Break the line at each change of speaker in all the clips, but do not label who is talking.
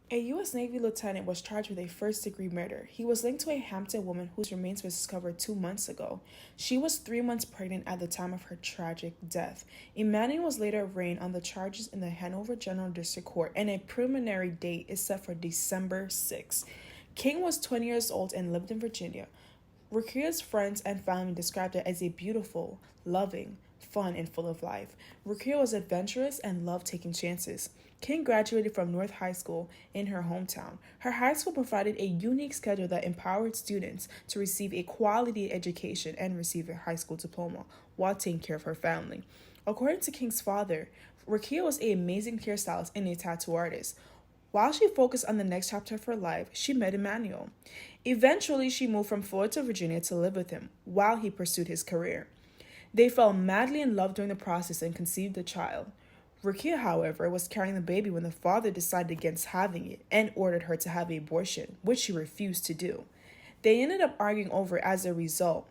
A U.S. Navy lieutenant was charged with a first-degree murder. He was linked to a Hampton woman whose remains were discovered 2 months ago. She was 3 months pregnant at the time of her tragic death. Emannuel was later arraigned on the charges in the Hanover General District Court, and a preliminary date is set for December 6. King was 20 years old and lived in Virginia. Rakia's friends and family described her as a beautiful, loving, fun, and full of life. Rakia was adventurous and loved taking chances. King graduated from North High School in her hometown. Her high school provided a unique schedule that empowered students to receive a quality education and receive a high school diploma while taking care of her family. According to King's father, Rakia was an amazing hairstylist and a tattoo artist. While she focused on the next chapter of her life, she met Emannuel. Eventually, she moved from Florida to Virginia to live with him while he pursued his career. They fell madly in love during the process and conceived a child. Rakia, however, was carrying the baby when the father decided against having it and ordered her to have an abortion, which she refused to do. They ended up arguing over it as a result.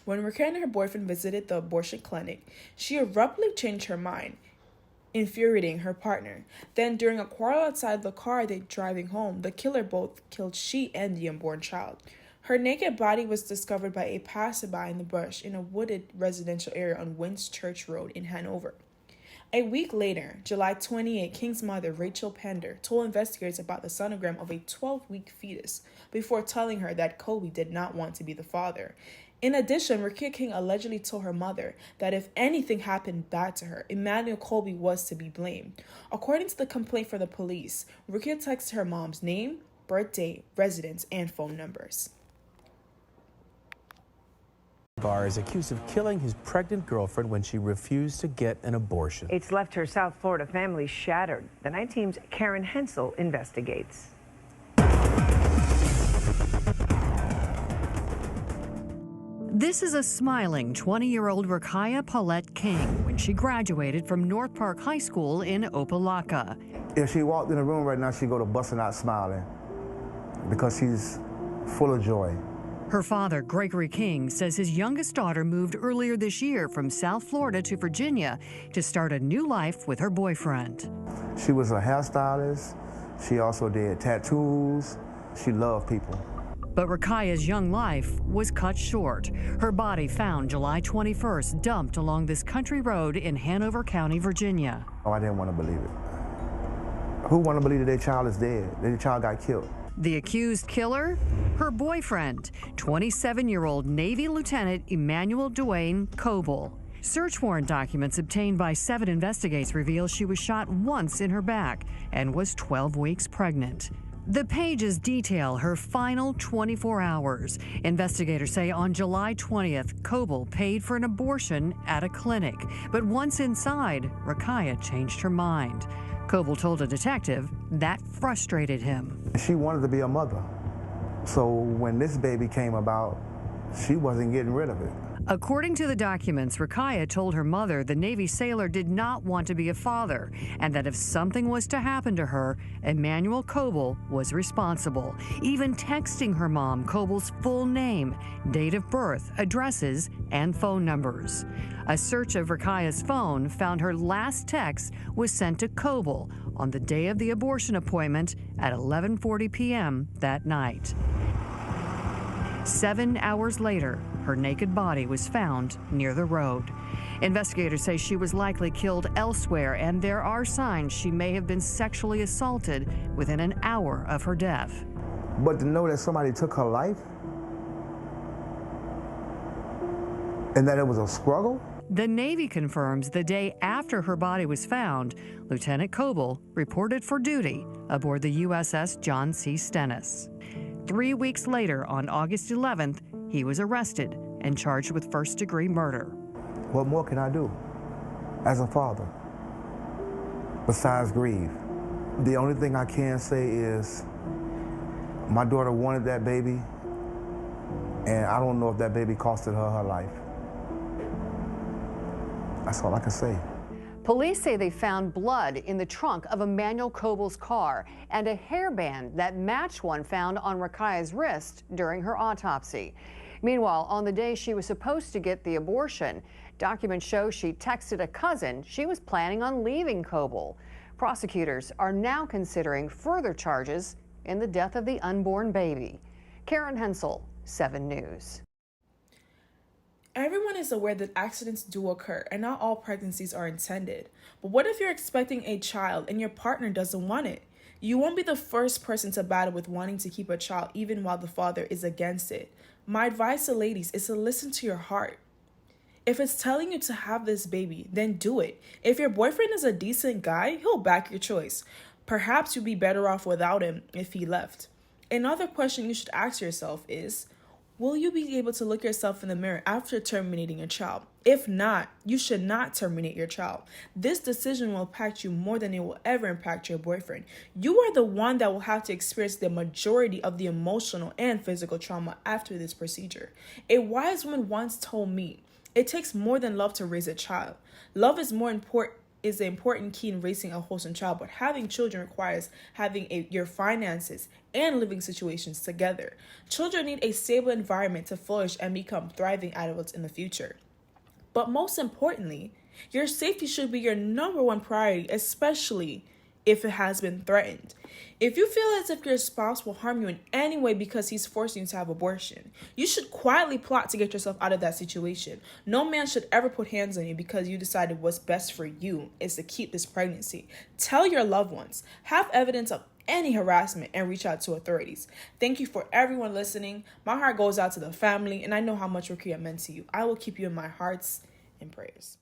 When Rakia and her boyfriend visited the abortion clinic, she abruptly changed her mind, infuriating her partner. Then, during a quarrel outside the car they driving home, the killer both killed she and the unborn child. Her naked body was discovered by a passerby in the bush in a wooded residential area on Winds Church Road in Hanover. A week later, July 28, King's mother, Rachel Pender, told investigators about the sonogram of a 12-week fetus before telling her that Kobe did not want to be the father. In addition, Rakia King allegedly told her mother that if anything happened bad to her, Emannuel Colby was to be blamed. According to the complaint for the police, Rakia texted her mom's name, birthday, residence, and phone numbers.
Barr is accused of killing his pregnant girlfriend when she refused to get an abortion.
It's left her South Florida family shattered. The night team's Karen Hensel investigates.
This is a smiling 20-year-old Rakia Paulette King when she graduated from North Park High School in Opelika.
If she walked in the room right now, she'd go to busting out smiling because she's full of joy.
Her father, Gregory King, says his youngest daughter moved earlier this year from South Florida to Virginia to start a new life with her boyfriend.
She was a hairstylist. She also did tattoos. She loved people.
But Rakia's young life was cut short. Her body found July 21st, dumped along this country road in Hanover County, Virginia.
Oh, I didn't want to believe it. Who want to believe that their child is dead, that their child got killed?
The accused killer? Her boyfriend, 27-year-old Navy Lieutenant Emannuel Dwayne Coble. Search warrant documents obtained by 7 investigators reveal she was shot once in her back and was 12 weeks pregnant. The pages detail her final 24 hours. Investigators say on July 20th, Coble paid for an abortion at a clinic. But once inside, Rakia changed her mind. Coble told a detective that frustrated him.
She wanted to be a mother. So when this baby came about, she wasn't getting rid of it.
According to the documents, Rakia told her mother the Navy sailor did not want to be a father and that if something was to happen to her, Emannuel Coble was responsible, even texting her mom Coble's full name, date of birth, addresses, and phone numbers. A search of Rakia's phone found her last text was sent to Coble on the day of the abortion appointment at 11:40 p.m. that night. 7 hours later, her naked body was found near the road. Investigators say she was likely killed elsewhere, and there are signs she may have been sexually assaulted within an hour of her death.
But to know that somebody took her life and that it was a struggle?
The Navy confirms the day after her body was found, Lieutenant Coble reported for duty aboard the USS John C. Stennis. 3 weeks later, on August 11th, he was arrested and charged with first-degree murder.
What more can I do as a father besides grieve? The only thing I can say is my daughter wanted that baby, and I don't know if that baby costed her her life. That's all I can say.
Police say they found blood in the trunk of Emannuel Coble's car and a hairband that matched one found on Rakia's wrist during her autopsy. Meanwhile, on the day she was supposed to get the abortion, documents show she texted a cousin she was planning on leaving Coble. Prosecutors are now considering further charges in the death of the unborn baby. Karen Hensel, 7 News.
Everyone is aware that accidents do occur and not all pregnancies are intended. But what if you're expecting a child and your partner doesn't want it? You won't be the first person to battle with wanting to keep a child even while the father is against it. My advice to ladies is to listen to your heart. If it's telling you to have this baby, then do it. If your boyfriend is a decent guy, he'll back your choice. Perhaps you'd be better off without him if he left. Another question you should ask yourself is, will you be able to look yourself in the mirror after terminating a child? If not, you should not terminate your child. This decision will impact you more than it will ever impact your boyfriend. You are the one that will have to experience the majority of the emotional and physical trauma after this procedure. A wise woman once told me, it takes more than love to raise a child. Love is the important key in raising a wholesome child, but having children requires having your finances and living situations together. Children need a stable environment to flourish and become thriving adults in the future. But most importantly, your safety should be your number one priority, especially if it has been threatened. If you feel as if your spouse will harm you in any way because he's forcing you to have abortion, you should quietly plot to get yourself out of that situation. No man should ever put hands on you because you decided what's best for you is to keep this pregnancy. Tell your loved ones. Have evidence of any harassment and reach out to authorities. Thank you for everyone listening. My heart goes out to the family, and I know how much Rakia meant to you. I will keep you in my hearts and prayers.